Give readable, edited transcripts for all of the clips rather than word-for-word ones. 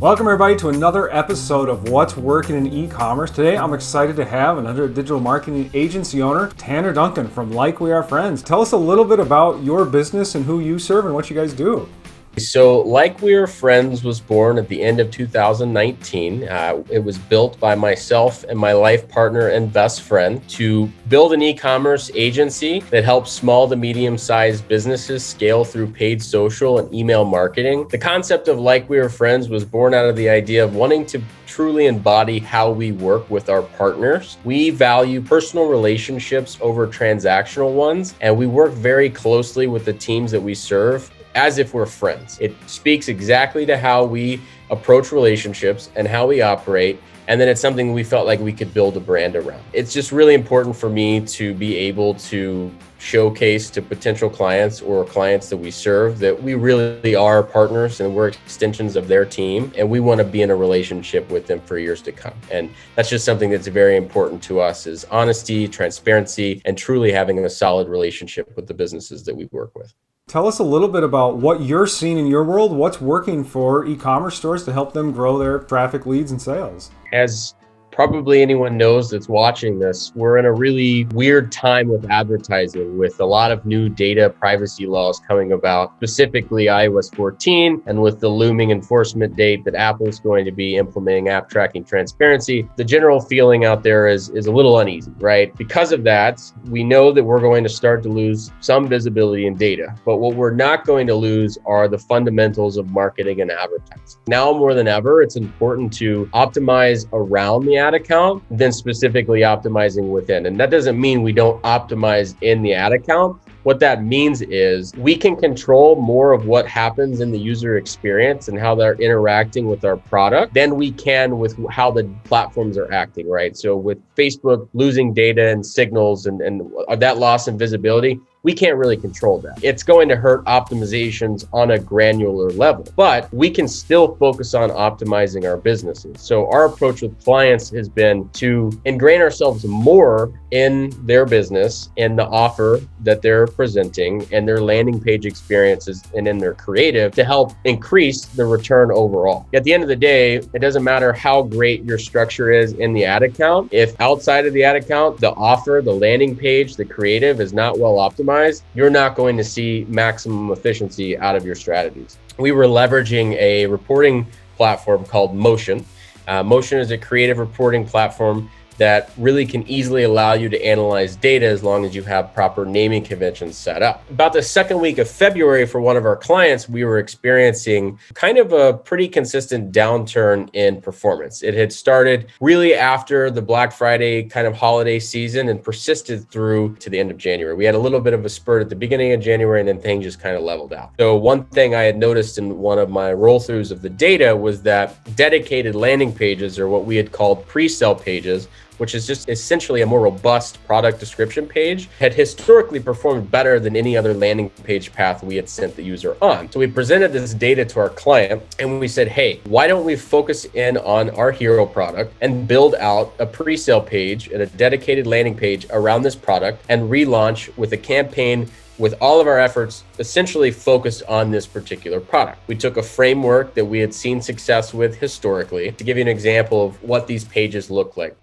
Welcome everybody to another episode of What's Working in E-commerce. Today I'm excited to have another digital marketing agency owner, Tanner Duncan from Like We Are Friends. Tell us a little bit about your business and who you serve and what you guys do. So Like We Are Friends was born at the end of 2019. It was built by myself and my life partner and best friend to build an e-commerce agency that helps small to medium-sized businesses scale through paid social and email marketing. The concept of Like We Are Friends was born out of the idea of wanting to truly embody how we work with our partners. We value personal relationships over transactional ones, and we work very closely with the teams that we serve as if we're friends. It speaks exactly to how we approach relationships and how we operate. And then it's something we felt like we could build a brand around. It's just really important for me to be able to showcase to potential clients or clients that we serve that we really are partners and we're extensions of their team. And we want to be in a relationship with them for years to come. And that's just something that's very important to us is honesty, transparency, and truly having a solid relationship with the businesses that we work with. Tell us a little bit about what you're seeing in your world. What's working for e-commerce stores to help them grow their traffic, leads, and sales? As probably anyone knows that's watching this, we're in a really weird time with advertising with a lot of new data privacy laws coming about, specifically iOS 14, and with the looming enforcement date that Apple's going to be implementing app tracking transparency. The general feeling out there is a little uneasy, right? Because of that, we know that we're going to start to lose some visibility in data, but what we're not going to lose are the fundamentals of marketing and advertising. Now more than ever, it's important to optimize around the ad account, then specifically optimizing within. And that doesn't mean we don't optimize in the ad account. What that means is we can control more of what happens in the user experience and how they're interacting with our product than we can with how the platforms are acting, right? So with Facebook losing data and signals and that loss in visibility, we can't really control that. It's going to hurt optimizations on a granular level, but we can still focus on optimizing our businesses. So our approach with clients has been to ingrain ourselves more in their business and the offer that they're presenting and their landing page experiences and in their creative to help increase the return overall. At the end of the day, it doesn't matter how great your structure is in the ad account. If outside of the ad account, the offer, the landing page, the creative is not well optimized, you're not going to see maximum efficiency out of your strategies. We were leveraging a reporting platform called Motion. Motion is a creative reporting platform that really can easily allow you to analyze data as long as you have proper naming conventions set up. About the second week of February for one of our clients, we were experiencing kind of a pretty consistent downturn in performance. It had started really after the Black Friday kind of holiday season and persisted through to the end of January. We had a little bit of a spurt at the beginning of January and then things just kind of leveled out. So one thing I had noticed in one of my roll throughs of the data was that dedicated landing pages, or what we had called pre-sale pages, which is just essentially a more robust product description page, had historically performed better than any other landing page path we had sent the user on. So we presented this data to our client and we said, hey, why don't we focus in on our hero product and build out a pre-sale page and a dedicated landing page around this product and relaunch with a campaign with all of our efforts essentially focused on this particular product. We took a framework that we had seen success with historically to give you an example of what these pages look like.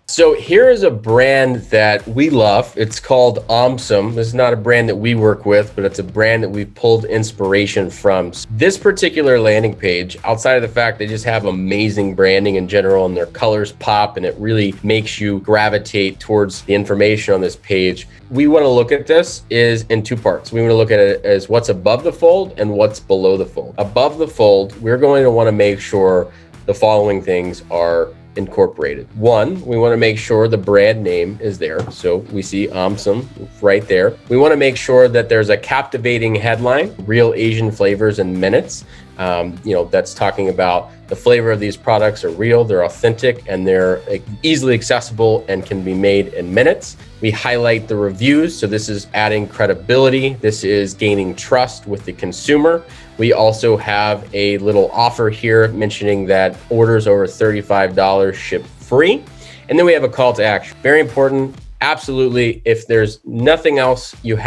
So here is a brand that we love. It's called Omsom. This is not a brand that we work with, but it's a brand that we pulled inspiration from. This particular landing page, outside of the fact they just have amazing branding in general and their colors pop and it really makes you gravitate towards the information on this page, we want to look at this is in two parts. We want to look at it as what's above the fold and what's below the fold. Above the fold, we're going to want to make sure the following things are incorporated. One, we want to make sure the brand name is there. So we see Omsom right there. We want to make sure that there's a captivating headline, real Asian flavors in minutes. That's talking about the flavor of these products are real, they're authentic, and they're easily accessible and can be made in minutes. We highlight the reviews. So this is adding credibility. This is gaining trust with the consumer. We also have a little offer here mentioning that orders over $35 ship free. And then we have a call to action. Very important. Absolutely. If there's nothing else you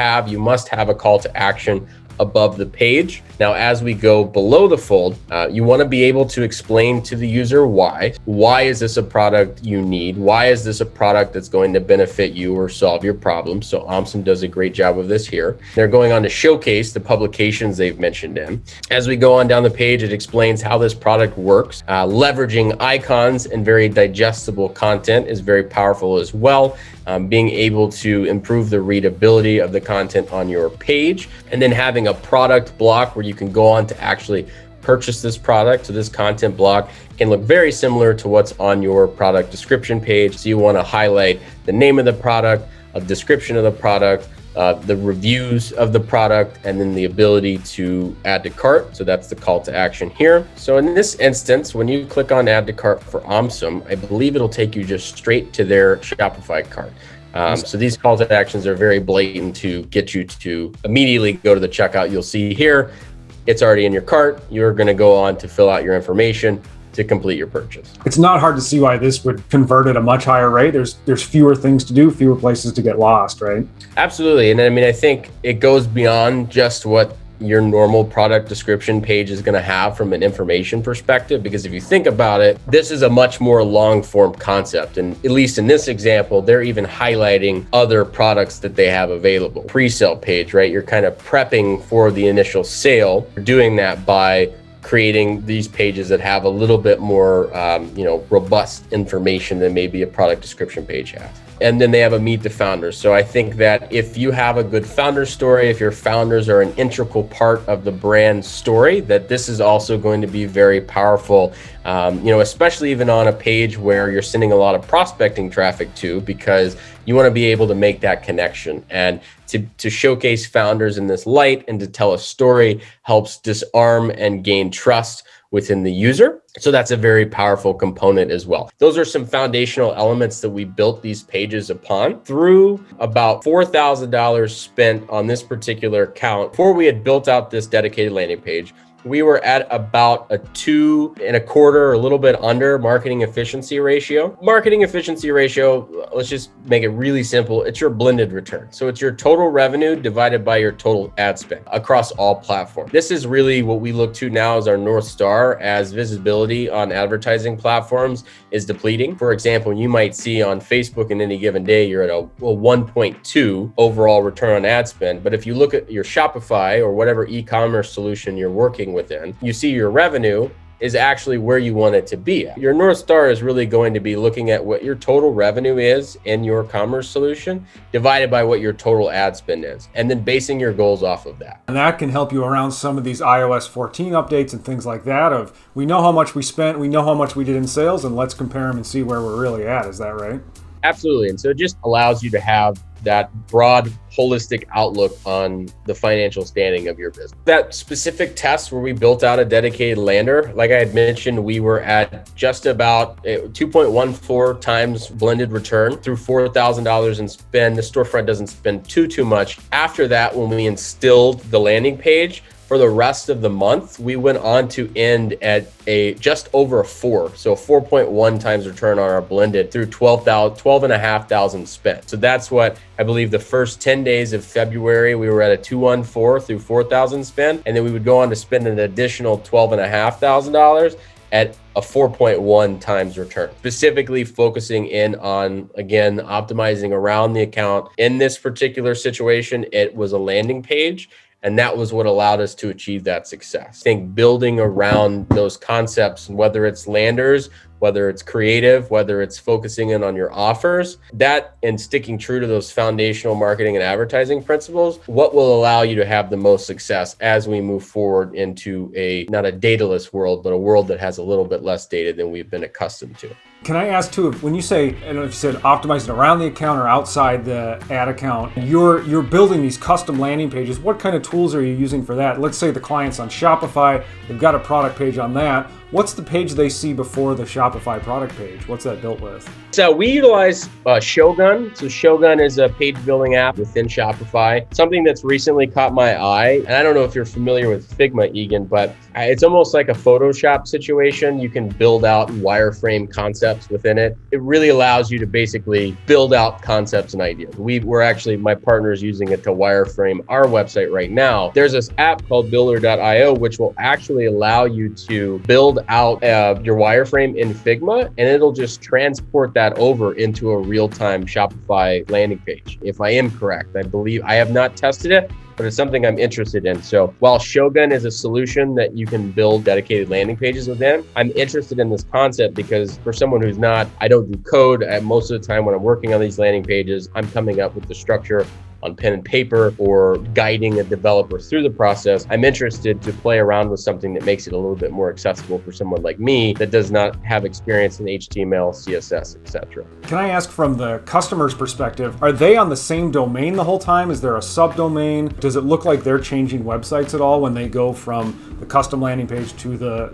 must have a call to action above the page. Now, as we go below the fold, you want to be able to explain to the user why. Why is this a product you need? Why is this a product that's going to benefit you or solve your problem? So Omsom does a great job of this here. They're going on to showcase the publications they've mentioned in. As we go on down the page, it explains how this product works. Leveraging icons and very digestible content is very powerful as well. Being able to improve the readability of the content on your page, and then having a product block where you can go on to actually purchase this product. So this content block can look very similar to what's on your product description page. So you want to highlight the name of the product, a description of the product, the reviews of the product, and then the ability to add to cart. So that's the call to action here. So in this instance, when you click on add to cart for Omsom, I believe it'll take you just straight to their Shopify cart. So these call to actions are very blatant to get you to immediately go to the checkout. You'll see here, it's already in your cart. You're going to go on to fill out your information to complete your purchase. It's not hard to see why this would convert at a much higher rate. There's fewer things to do, fewer places to get lost, right? Absolutely. And I mean, I think it goes beyond just what your normal product description page is going to have from an information perspective, because if you think about it, this is a much more long form concept. And at least in this example, they're even highlighting other products that they have available. Pre-sale page, right? You're kind of prepping for the initial sale. You're doing that by creating these pages that have a little bit more, robust information than maybe a product description page has. And then they have a meet the founders. So I think that if you have a good founder story, if your founders are an integral part of the brand story, that this is also going to be very powerful, especially even on a page where you're sending a lot of prospecting traffic to, because you want to be able to make that connection. And to showcase founders in this light and to tell a story helps disarm and gain trust within the user. So that's a very powerful component as well. Those are some foundational elements that we built these pages upon. Through about $4,000 spent on this particular account, before we had built out this dedicated landing page, we were at about a 2.25 or a little bit under marketing efficiency ratio. Marketing efficiency ratio, let's just make it really simple. It's your blended return. So it's your total revenue divided by your total ad spend across all platforms. This is really what we look to now as our North Star, as visibility on advertising platforms is depleting. For example, you might see on Facebook in any given day, you're at a 1.2 overall return on ad spend. But if you look at your Shopify or whatever e-commerce solution you're working within, you see your revenue is actually where you want it to be at. Your North Star is really going to be looking at what your total revenue is in your commerce solution divided by what your total ad spend is, and then basing your goals off of that. And that can help you around some of these iOS 14 updates and things like that of, we know how much we spent, we know how much we did in sales, and let's compare them and see where we're really at. Is that right? Absolutely. And so it just allows you to have that broad, holistic outlook on the financial standing of your business. That specific test where we built out a dedicated lander, like I had mentioned, we were at just about 2.14 times blended return through $4,000 in spend. The storefront doesn't spend too much. After that, when we instilled the landing page, for the rest of the month, we went on to end at a just over a 4. So 4.1 times return on our blended through 12,500 spent. So that's what I believe the first 10 days of February, we were at a 214 through 4,000 spent. And then we would go on to spend an additional $12,500 at a 4.1 times return, specifically focusing in on, again, optimizing around the account. In this particular situation, it was a landing page. And that was what allowed us to achieve that success. I think building around those concepts, whether it's landers, whether it's creative, whether it's focusing in on your offers, that and sticking true to those foundational marketing and advertising principles, what will allow you to have the most success as we move forward into not a dataless world, but a world that has a little bit less data than we've been accustomed to. Can I ask too, when you say, I don't know if you said optimizing around the account or outside the ad account, you're building these custom landing pages. What kind of tools are you using for that? Let's say the client's on Shopify, they've got a product page on that. What's the page they see before the Shopify product page? What's that built with? So we utilize Shogun. So Shogun is a page building app within Shopify. Something that's recently caught my eye. And I don't know if you're familiar with Figma, Eagan, but it's almost like a Photoshop situation. You can build out wireframe concepts within it. It really allows you to basically build out concepts and ideas. We're actually, my partner is using it to wireframe our website right now. There's this app called builder.io, which will actually allow you to build out your wireframe in Figma, and it'll just transport that over into a real-time Shopify landing page. If I am correct, I believe, I have not tested it, but it's something I'm interested in. So while Shogun is a solution that you can build dedicated landing pages within, I'm interested in this concept because for someone who's not, I don't do code. Most of the time when I'm working on these landing pages, I'm coming up with the structure on pen and paper or guiding a developer through the process. I'm interested to play around with something that makes it a little bit more accessible for someone like me that does not have experience in HTML, CSS, etc. Can I ask from the customer's perspective, are they on the same domain the whole time? Is there a subdomain? Does it look like they're changing websites at all when they go from the custom landing page to the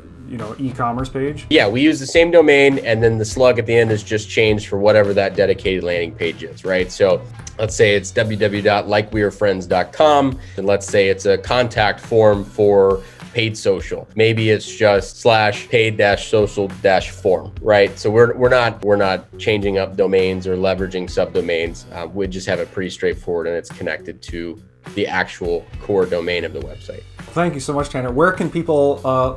e-commerce page? Yeah, we use the same domain, and then the slug at the end is just changed for whatever that dedicated landing page is, right? So let's say it's www.likewearefriends.com, and let's say it's a contact form for paid social. Maybe it's just /paid-social-form, right? So we're not changing up domains or leveraging subdomains. We just have it pretty straightforward, and it's connected to the actual core domain of the website. Thank you so much, Tanner. Where can people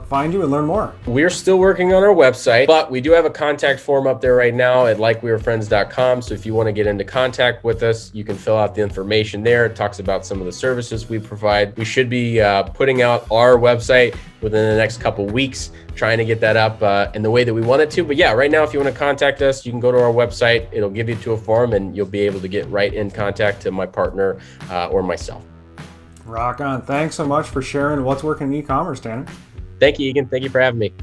find you and learn more? We're still working on our website, but we do have a contact form up there right now at likewearefriends.com. So if you want to get into contact with us, you can fill out the information there. It talks about some of the services we provide. We should be putting out our website within the next couple weeks, trying to get that up in the way that we want it to. But yeah, right now, if you want to contact us, you can go to our website. It'll give you to a form and you'll be able to get right in contact to my partner or myself. Rock on. Thanks so much for sharing what's working in e-commerce, Tanner. Thank you, Eagan. Thank you for having me.